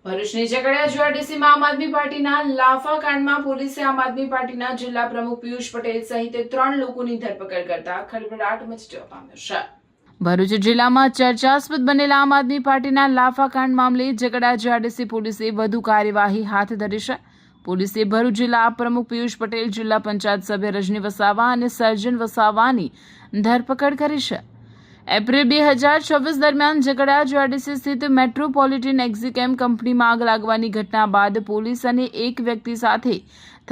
ભરૂચની ઝઘડિયા જીઆઈડીસીમાં આમ આદમી પાર્ટીના લાફા કાંડમાં પોલીસે આમ આદમી પાર્ટીના જિલ્લા પ્રમુખ પિયુષ પટેલ સહિત 3 લોકોની ધરપકડ કરતા ખળભળાટ મચી જવા પામ્યો છે। ભરૂચ જિલ્લામાં ચર્ચાસ્પદ બનેલા આમ આદમી પાર્ટીના લાફા કાંડ મામલે ઝઘડિયા જીઆઈડીસી પોલીસે વધુ કાર્યવાહી હાથ ધરી છે। પોલીસે ભરૂચ જિલ્લા પ્રમુખ પિયુષ પટેલ, જિલ્લા પંચાયત સભ્ય રજની વસાવા અને સર્જન વસાવાની ધરપકડ કરી છે। એપ્રિલ 2024 દરમિયાન ઝઘડિયા જીઆઈડીસી સ્થિત મેટ્રોપોલિટન એક્ઝિકેમ કંપનીમાં આગ લાગવાની ઘટના બાદ પોલીસ અને એક વ્યક્તિ સાથે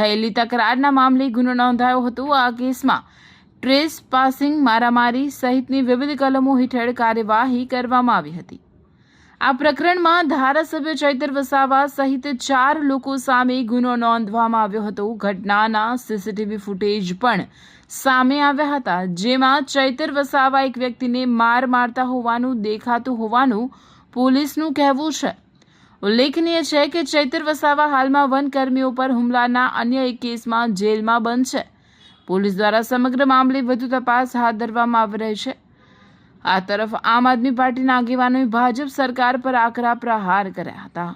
થયેલી તકરારના મામલે ગુનો નોંધાયો હતો। આ કેસમાં ટ્રેસ પાસિંગ, મારામારી સહિતની વિવિધ કલમો હેઠળ કાર્યવાહી કરવામાં આવી હતી। આ પ્રકરણમાં ધારાસભ્ય ચૈતર વસાવા સહિત 4 લોકો સામે ગુનો નોંધવામાં આવ્યો હતો। ઘટનાના સીસીટીવી ફૂટેજ પણ સામે આવ્યા હતા, જેમાં ચૈતર વસાવા એક વ્યક્તિને મારતા હોવાનું દેખાતું હોવાનું પોલીસનું કહેવું છે। ઉલ્લેખનીય છે કે ચૈતર વસાવા હાલમાં વનકર્મીઓ પર હુમલાના અન્ય એક કેસમાં જેલમાં બંધ છે। પોલીસ દ્વારા સમગ્ર મામલે વધુ તપાસ હાથ ધરવામાં આવી રહી છે। આ તરફ આમ આદમી પાર્ટીના આગેવાનોએ ભાજપ સરકાર પર આકરા પ્રહાર કર્યા હતા।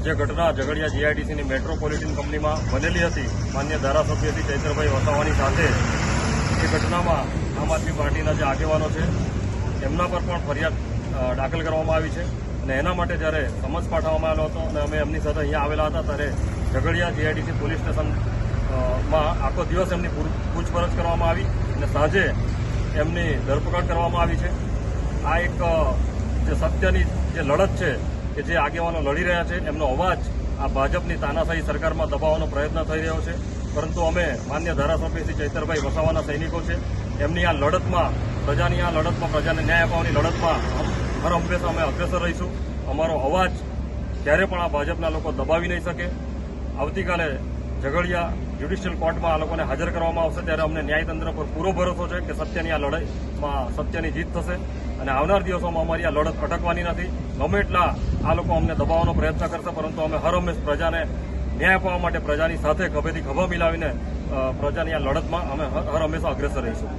જે ઘટના ઝઘડિયા જીઆઈડીસીની મેટ્રોપોલિટન કંપનીમાં બનેલી હતી, માન્ય ધારાસભ્ય શ્રી ચૈતરભાઈ વસાવાની સાથે એ ઘટનામાં આમ આદમી પાર્ટીના જે આગેવાનો છે એમના પર પણ ફરિયાદ દાખલ કરવામાં આવી છે અને એના માટે જ્યારે સમન્સ પાઠવવામાં આવ્યો હતો અને અમે એમની સાથે અહીંયા આવેલા હતા ત્યારે ઝઘડિયા જીઆઈડીસી પોલીસ સ્ટેશનમાં આખો દિવસ એમની પૂછપરછ કરવામાં આવી અને સાંજે એમની ધરપકડ કરવામાં આવી છે। આ એક જે સત્યની જે લડત છે કે જે આગેવાનો લડી રહ્યા છે, એમનો અવાજ આ ભાજપની તાનાશાહી સરકારમાં દબાવવાનો પ્રયત્ન થઈ રહ્યો છે, પરંતુ અમે માન્ય ધારાસભ્ય શ્રી ચૈતરભાઈ વસાવાના સૈનિકો છે। એમની આ લડતમાં, પ્રજાની આ લડતમાં, પ્રજાને ન્યાય અપાવવાની લડતમાં હર હંમેશા અમે અગ્રેસર રહીશું। અમારો અવાજ ક્યારે પણ આ ભાજપના લોકો દબાવી નહીં શકે। આવતીકાલે ઝઘડિયા જ્યુડિશિયલ કોર્ટમાં આ લોકોને હાજર કરવામાં આવશે ત્યારે અમને ન્યાયતંત્ર પર પૂરો ભરોસો છે કે સત્યની આ લડાઈમાં સત્યની જીત થશે અને આવનાર દિવસોમાં અમારી આ લડત અટકવાની નથી। ગમે એટલા આ લોકો અમને દબાવવાનો પ્રયત્ન કરશે, પરંતુ અમે હર હંમેશ પ્રજાને ન્યાય અપાવવા માટે પ્રજાની સાથે ખભેથી ખભા મિલાવીને પ્રજાની આ લડતમાં અમે હર હંમેશા અગ્રેસર રહીશું।